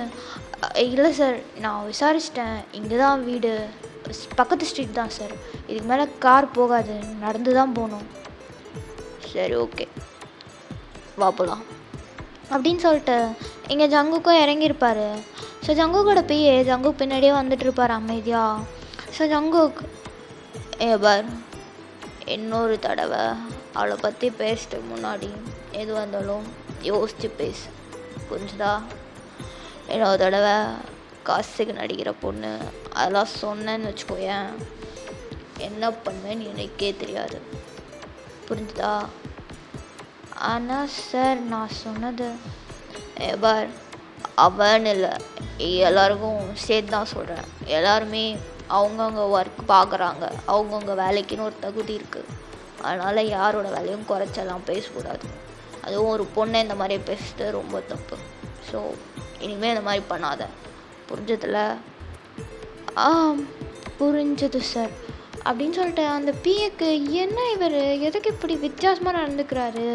இல்லை சார் நான் விசாரிச்சிட்டேன், இங்கே தான் வீடு, பக்கத்து ஸ்ட்ரீட் தான் சார், இதுக்கு மேலே கார் போகாது, நடந்து தான் போகணும். சரி ஓகே வா போகலாம் அப்படின்னு சொல்லிட்டு இங்கே ஜங்குக்கும் இறங்கியிருப்பார். ஸோ ஜங்குக்கோட பிஏ ஜங்குக் பின்னாடியே வந்துட்டுருப்பார் அமைதியாக. ஸோ ஜங்குக் பார், இன்னொரு தடவை அவளை பற்றி பேசிட்டு முன்னாடி எது வந்தாலும் யோசித்து பேசு, புரிஞ்சுதா? இன்னொரு தடவை காசுக்கு நடிக்கிற பொண்ணு அதெல்லாம் சொன்னேன்னு வச்சுக்கோயேன், என்ன பண்ணுவேன்னு எனக்கே தெரியாது, புரிஞ்சுதா? ஆனால் சார் நான் சொன்னது பார், அவன் இல்லை எல்லாருக்கும் சேர்த்து தான் சொல்கிறேன். எல்லாருமே அவங்கவுங்க ஒர்க் பார்க்குறாங்க, அவங்கவுங்க வேலைக்குன்னு ஒரு தகுதி இருக்குது. அதனால் யாரோட வேலையும் குறைச்செல்லாம் பேசக்கூடாது. அதுவும் ஒரு பொண்ணை இந்த மாதிரி பேசுறது ரொம்ப தப்பு. ஸோ இனிமேல் இந்த மாதிரி பண்ணாத, புரிஞ்சதில்ல? புரிஞ்சது சார் அப்படின்னு சொல்லிட்டு அந்த பிஏக்கு என்ன இவர் எதுக்கு இப்படி வித்தியாசமாக நடந்துக்கிறாரு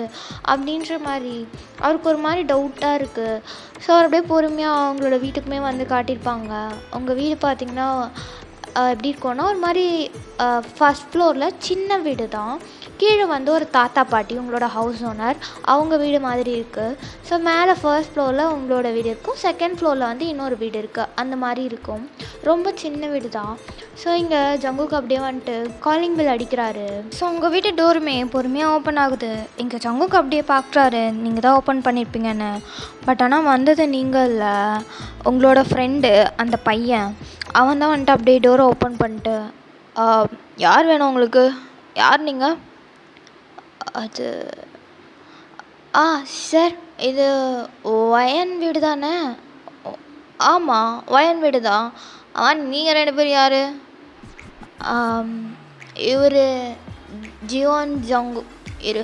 அப்படின்ற மாதிரி அவருக்கு ஒரு மாதிரி டவுட்டாக இருக்குது. ஸோ அவர் அப்படியே பொறுமையாக அவங்களோட வீட்டுக்குமே வந்து காட்டியிருப்பாங்க. உங்கள் வீடு பார்த்திங்கன்னா எப்படி இருக்கும்னா ஒரு மாதிரி ஃபஸ்ட் ஃப்ளோரில் சின்ன வீடு தான், கீழே வந்து ஒரு தாத்தா பாட்டி உங்களோட ஹவுஸ் ஓனர் அவங்க வீடு மாதிரி இருக்குது. ஸோ மேலே ஃபர்ஸ்ட் ஃப்ளோரில் உங்களோட வீடு இருக்கும், செகண்ட் ஃப்ளோரில் வந்து இன்னொரு வீடு இருக்குது, அந்த மாதிரி இருக்கும். ரொம்ப சின்ன வீடு தான். ஸோ இங்கே ஜங்குக்கு அப்படியே வந்துட்டு காலிங் பெல் அடிக்கிறாரு. ஸோ உங்கள் வீட்டு டோருமே பொறுமையாக ஓப்பன் ஆகுது. இங்கே ஜங்குக்கு அப்படியே பார்க்குறாரு, நீங்கள் தான் ஓப்பன் பண்ணியிருப்பீங்கன்னு. பட் ஆனால் வந்தது நீங்கள் இல்லை, உங்களோட ஃப்ரெண்டு அந்த பையன், அவன் தான் வந்துட்டு அப்படியே டோரை ஓப்பன் பண்ணிட்டு, யார் வேணும் உங்களுக்கு, யார் நீங்கள்? அது சார் இது வயன் வீடு தானே? ஆமாம் வயன் வீடு தான். நீங்கள் 2 பேர் யார்? இவர் ஜியோன் ஜங்கு. இரு,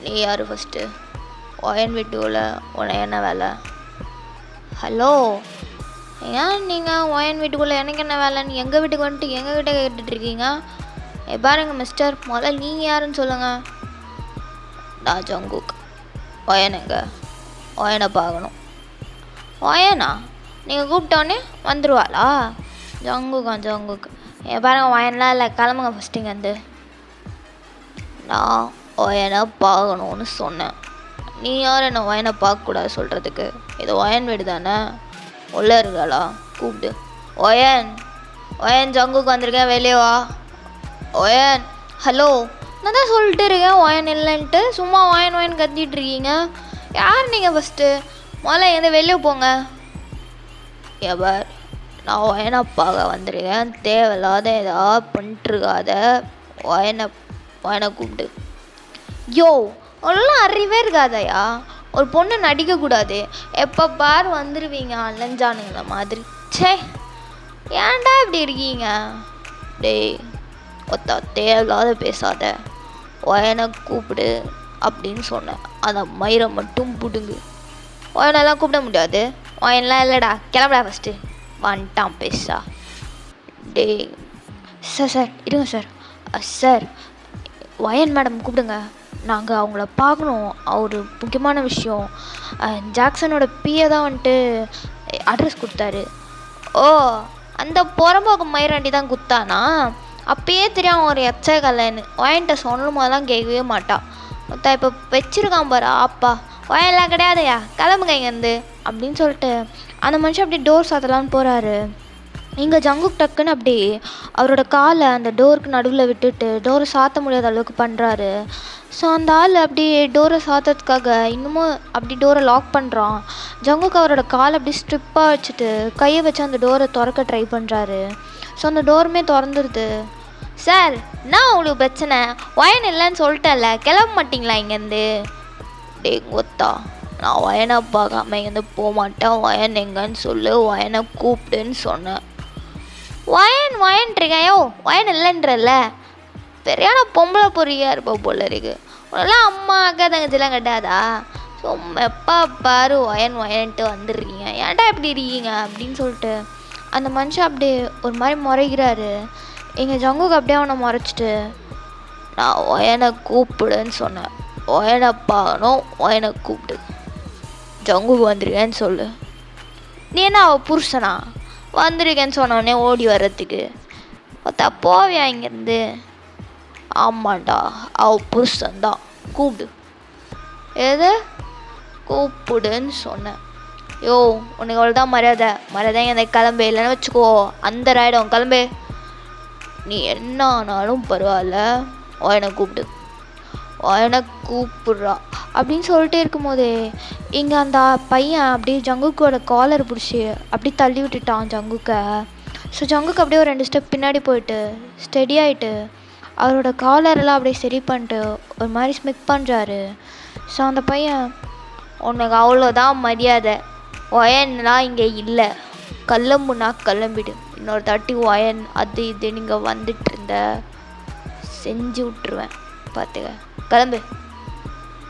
நீ யார் ஃபஸ்ட்டு? வயன் வீட்டுக்குள்ள உன என்ன வேலை? ஹலோ, ஏன் நீங்கள் வயன் வீட்டுக்குள்ளே எனக்கு என்ன வேலைன்னு எங்கள் வீட்டுக்கு வந்துட்டு எங்ககிட்ட கேட்டுட்ருக்கீங்க? பாருங்க மிஸ்டர், முதல்ல நீங்கள் யாருன்னு சொல்லுங்கள். நான் ஜங்குக். ஒயனுங்க, ஒயனை பார்க்கணும். ஒயனா? நீங்கள் கூப்பிட்டோன்னே வந்துடுவாளா? ஜங்குக். பாருங்க ஒயன்லாம் இல்லை, கிளம்புங்க ஃபஸ்ட்டு இங்கேருந்து. நான் ஒயனை பார்க்கணுன்னு சொன்னேன், நீ யார் என்ன ஒயனை பார்க்கக்கூடாது சொல்கிறதுக்கு? இது ஒயன் வீடு தானே, உள்ளே இருக்காளா? கூப்பிட்டு. ஒயன் ஜங்குக்கு வந்திருக்கேன், வெளியே வா. ஒயன், ஹலோ, நான் தான் சொல்லிட்டு இருக்கேன் ஒயன் இல்லைன்ட்டு, சும்மா ஒயன் கத்திட்டு இருக்கீங்க. யார் நீங்கள் ஃபஸ்ட்டு? முதல்ல எந்த வெளியே போங்க. பார், நான் ஒயனை பார்க்க வந்திருக்கேன், தேவையில்லாத ஏதாவது பண்ணிட்டுருக்காத. ஒயனை கூப்பிட்டு. யோ, ஒன்றும் அறிவே இருக்காதையா, ஒரு பொண்ணு நடிக்கக்கூடாது, எப்போ பார் வந்துடுவீங்க அலைஞ்சானுங்கள மாதிரி. சே, ஏன்டா இப்படி இருக்கீங்க? டேய் ஒத்தா, தேவையில்லாத பேசாத, ஒயனை கூப்பிடு அப்படின்னு சொன்னேன். அந்த மயிரை மட்டும் பிடுங்கு. ஒயனெல்லாம் கூப்பிட முடியாது, ஒயன்லாம் இல்லைடா, கிளம்புடா ஃபஸ்ட்டு. வந்துட்டான் பேசா. டேய் சார் இருங்க சார். சார் ஒயன் மேடம் கூப்பிடுங்க, நாங்கள் அவங்கள பார்க்கணும், ஒரு முக்கியமான விஷயம். ஜாக்சனோட பிஏ தான் வந்துட்டு அட்ரஸ் கொடுத்தாரு. ஓ, அந்த புறம்போக்கு மயிராண்டி தான் குத்தானா? அப்பயே தெரியும் ஒரு எச்சை கல்லைன்னு. ஒயன்ட்ட சொல்லணும் போதெல்லாம் கேட்கவே மாட்டான். மொத்தம் இப்போ வச்சிருக்கான் பாரு அப்பா. ஒயன்லாம் கிடையாதையா, கிளம்புங்க இங்கேருந்து அப்படின்னு சொல்லிட்டு அந்த மனுஷன் அப்படியே டோர் சாத்தலான்னு போகிறாரு. இங்கே ஜங்குக் டக்குன்னு அப்படி அவரோட காலை அந்த டோருக்கு நடுவில் விட்டுட்டு டோரை சாத்த முடியாத அளவுக்கு பண்ணுறாரு. ஸோ அந்த ஆள் அப்படி டோரை சாத்துறதுக்காக இன்னமும் அப்படி டோரை லாக் பண்ணுறான். ஜங்குக் அவரோட காலை அப்படி ஸ்ட்ரிப்பாக வச்சுட்டு கையை வச்சு அந்த டோரை திறக்க ட்ரை பண்ணுறாரு. ஸோ அந்த டோருமே திறந்துருது. சார், நான் உங்களுக்கு பிரச்சனை? ஒயன் இல்லைன்னு சொல்லிட்டேன்ல, கிளம்ப மாட்டிங்களா இங்கேருந்து? டே கொத்தா, நான் ஒயனை பார்க்காம இங்கேருந்து போக மாட்டேன். ஒயன் எங்கன்னு சொல்லு, ஒயனை கூப்பிடுன்னு சொன்னேன். ஒயன்றீங்க? ஒயன் இல்லைன்றல்ல, சரியான பொம்பளை பொறியா இருப்பா போல இருக்கு. உன்னெல்லாம் அம்மா அக்கா தங்கச்சிலாம் கட்டாதா? ஸோ எப்போ பாரு ஒயன்ட்டு வந்துடுறீங்க, ஏன்டா இப்படி இருக்கீங்க அப்படின்னு சொல்லிட்டு அந்த மனுஷன் அப்படியே ஒரு மாதிரி முறைகிறாரு. எங்கள் ஜங்குக்கு அப்படியே அவனை முறைச்சிட்டு, நான் ஒயனை கூப்பிடுன்னு சொன்னேன், ஒயனை பார்க்கணும், ஒயனை கூப்பிடு, ஜங்குக்கு வந்துருக்கேன்னு சொல்லு. நீ என்ன அவள் புருஷனா? வந்துருக்கேன்னு சொன்னோடனே ஓடி வர்றதுக்கு பார்த்தா போவியா இங்கேருந்து? ஆமாண்டா, அவள் புருஷன்தான், கூப்பிடு. எது கூப்பிடுன்னு சொன்னேன். யோ, உனக்கு அவ்வளோதான் மரியாதை இந்த கிளம்பு, இல்லைன்னு வச்சுக்கோ அந்த ராயிடும், கிளம்பு. நீ என்ன ஆனாலும் பரவாயில்ல, ஒயனை கூப்பிடு, ஒயனை கூப்பிட்றா அப்படின்னு சொல்லிட்டே இருக்கும்போதே இங்கே அந்த பையன் அப்படியே ஜங்குக்கோட காலர் பிடிச்சி அப்படி தள்ளி விட்டுட்டான் ஜங்குக்கை. ஸோ ஜங்குக்கு அப்படியே ஒரு 2 ஸ்டெப் பின்னாடி போயிட்டு ஸ்டெடி ஆகிட்டு அவரோட காலரெல்லாம் அப்படியே சரி பண்ணிட்டு ஒரு மாதிரி ஸ்மிக் பண்ணுறாரு. ஸோ அந்த பையன், உனக்கு அவ்வளோதான் மரியாதை, ஒயன்லாம் இங்கே இல்லை, கிளம்புனா கிளம்பிடு, இன்னொரு தாட்டி ஒயன் அது இது நீங்கள் வந்துட்டு இருந்த செஞ்சு விட்ருவேன் பார்த்துக்க, கிளம்பு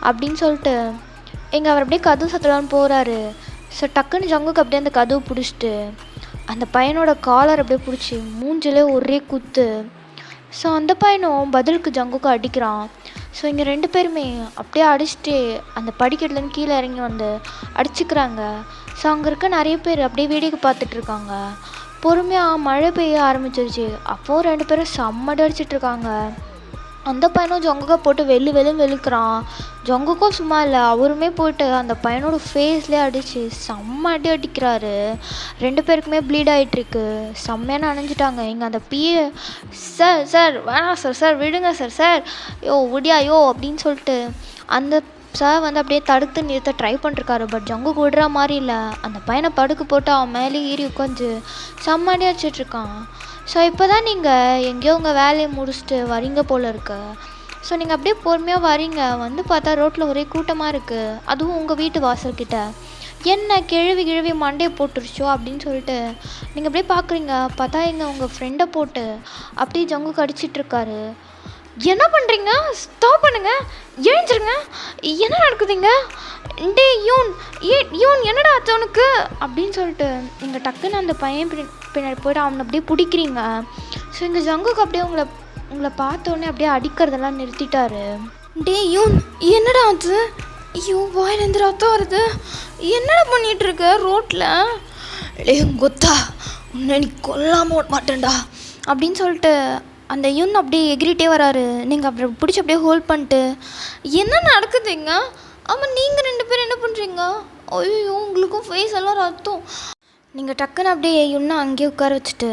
அப்படின்னு சொல்லிட்டு எங்கள் அவர் அப்படியே கதவு சத்தலான்னு போகிறாரு. ஸோ டக்குன்னு ஜங்குக்கு அப்படியே அந்த கதவு பிடிச்சிட்டு அந்த பையனோட காலர் அப்படியே பிடிச்சி மூஞ்சிலே ஒரே குத்து. ஸோ அந்த பையனும் பதிலுக்கு ஜங்குக்கு அடிக்கிறான். ஸோ இங்கே 2 பேருமே அப்படியே அடிச்சுட்டு அந்த படிக்கட்டுலேருந்து கீழே இறங்கி வந்து அடிச்சுக்கிறாங்க. ஸோ அங்கே இருக்க நிறைய பேர் அப்படியே வேடிக்கை பார்த்துட்ருக்காங்க. பொறுமையாக மழை பெய்ய ஆரம்பிச்சிருச்சு. அப்போது 2 பேரும் செம்மடி அடிச்சிட்ருக்காங்க. அந்த பையனும் ஜங்குக்கை போட்டு வெளுக்கிறான். ஜங்குக்கும் சும்மா இல்லை, அவருமே போயிட்டு அந்த பையனோட ஃபேஸ்லேயே அடித்து செம்ம அடி அடிக்கிறாரு. 2 பேருக்குமே ப்ளீட் ஆகிட்டுருக்கு, செம்மையான அணைஞ்சிட்டாங்க. இங்கே அந்த பிஏ, சார் வேணாம் சார் விடுங்க சார் விடியா அப்படின்னு சொல்லிட்டு அந்த சார் வந்து அப்படியே தடுத்து நிறுத்த ட்ரை பண்ணிருக்காரு. பட் ஜங்குக்கு விடுற மாதிரி இல்லை. அந்த பையனை படுக்க போட்டு அவன் மேலே ஏறி உட்காந்து செம்ம அடி அடிச்சிட்ருக்கான். ஸோ இப்போ தான் நீங்கள் எங்கேயோ உங்கள் வேலையை முடிச்சுட்டு வரீங்க போல் இருக்கு. ஸோ நீங்கள் அப்படியே பொறுமையாக வரீங்க, வந்து பார்த்தா ரோட்டில் ஒரே கூட்டமாக இருக்குது, அதுவும் உங்கள் வீட்டு வாசல்கிட்ட. என்ன கிழவி மண்டையை போட்டுருச்சோ அப்படின்னு சொல்லிட்டு நீங்கள் அப்படியே பார்க்குறீங்க. பார்த்தா எங்கள் உங்கள் ஃப்ரெண்டை போட்டு அப்படியே ஜங்குக்கு அடிச்சிட்ருக்காரு. என்ன பண்ணுறீங்க? ஸ்டாப் பண்ணுங்க, எழுஞ்சிருங்க, என்ன நடக்குதுங்க? டே யூன் என்னடா ஆச்சு உனக்கு அப்படின்னு சொல்லிட்டு நீங்கள் டக்குன்னு அந்த பையன் பின்னாடி போய்ட்டு அவனை அப்படியே பிடிக்கிறீங்க. ஸோ இங்கே ஜங்குக்கு அப்படியே உங்களை பார்த்தோன்னே அப்படியே அடிக்கிறதெல்லாம் நிறுத்திட்டாரு. டே யூன், என்னடா ஆச்சு? ஐயோ, வாயிலேருந்து ரத்தம் வருது, என்னடா பண்ணிகிட்ருக்க ரோட்டில்? டே கொத்தா, உன்னை நீ கொல்லாம மாட்டேன்டா அப்படின்னு சொல்லிட்டு அந்த யூன் அப்படியே எகிரிட்டே வராரு. நீங்கள் அப்புறம் பிடிச்சி அப்படியே ஹோல்ட் பண்ணிட்டு, என்ன நடக்குதுங்க? ஆமாம், நீங்கள் 2 பேரும் என்ன பண்ணுறீங்க? ஐயோ, உங்களுக்கும் ஃபேஸ் எல்லாம் ரத்தம். நீங்கள் டக்குன்னு அப்படியே யூனை அங்கேயே உட்கார வச்சுட்டு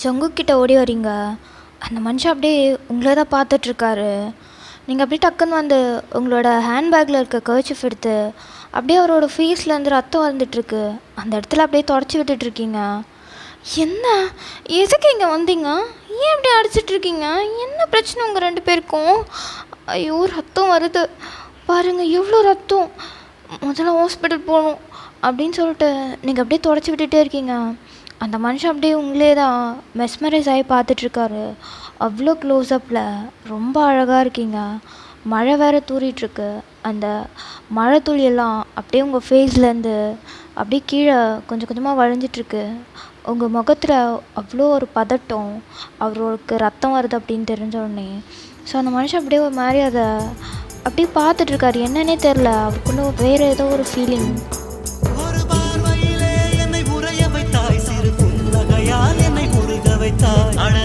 ஜங்குக்கிட்ட ஓடி வரீங்க. அந்த மனுஷன் அப்படியே உங்களை தான் பார்த்துட்ருக்காரு. நீங்கள் அப்படியே டக்குன்னு வந்து உங்களோட ஹேண்ட்பேக்கில் இருக்க கர்ச்சீஃப் எடுத்து அப்படியே அவரோட ஃபேஸ்லேருந்து ரத்தம் வந்துட்டுருக்கு, அந்த இடத்துல அப்படியே தொடச்சி விட்டுட்ருக்கீங்க. என்ன, எதுக்கு இங்கே வந்தீங்க? ஏன் இப்படி அடிச்சிட்ருக்கீங்க? என்ன பிரச்சனை உங்கள் 2 பேருக்கும்? ஐயோ, ரத்தம் வருது பாருங்கள், எவ்வளோ ரத்தம், முதல்ல ஹாஸ்பிட்டல் போகணும் அப்படின்னு சொல்லிட்டு நீங்கள் அப்படியே தொடச்சி விட்டுட்டே இருக்கீங்க. அந்த மனுஷன் அப்படியே உங்களே தான் மெஸ்மரைஸ் ஆகி பார்த்துட்ருக்காரு. அவ்வளோ க்ளோஸ்அப்பில் ரொம்ப அழகாக இருக்கீங்க. மழை வேறு தூறிட்டுருக்கு. அந்த மழை துளியெல்லாம் அப்படியே உங்கள் ஃபேஸ்லேருந்து அப்படியே கீழே கொஞ்சம் கொஞ்சமாக வழிஞ்சிட்ருக்கு. உங்கள் முகத்தில் அவ்வளோ ஒரு பதட்டம், அவருக்கு ரத்தம் வருது அப்படின்னு தெரிஞ்ச உடனே. ஸோ அந்த மனுஷன் அப்படியே ஒரு மாதிரி அதை அப்படியே பார்த்துட்ருக்காரு. என்னன்னே தெரில, அவருக்குள்ள வேறு ஏதோ ஒரு ஃபீலிங். என்னை உறைய வைத்தாய், சிறு புன்னகையால் என்னை உருக வைத்தாய்.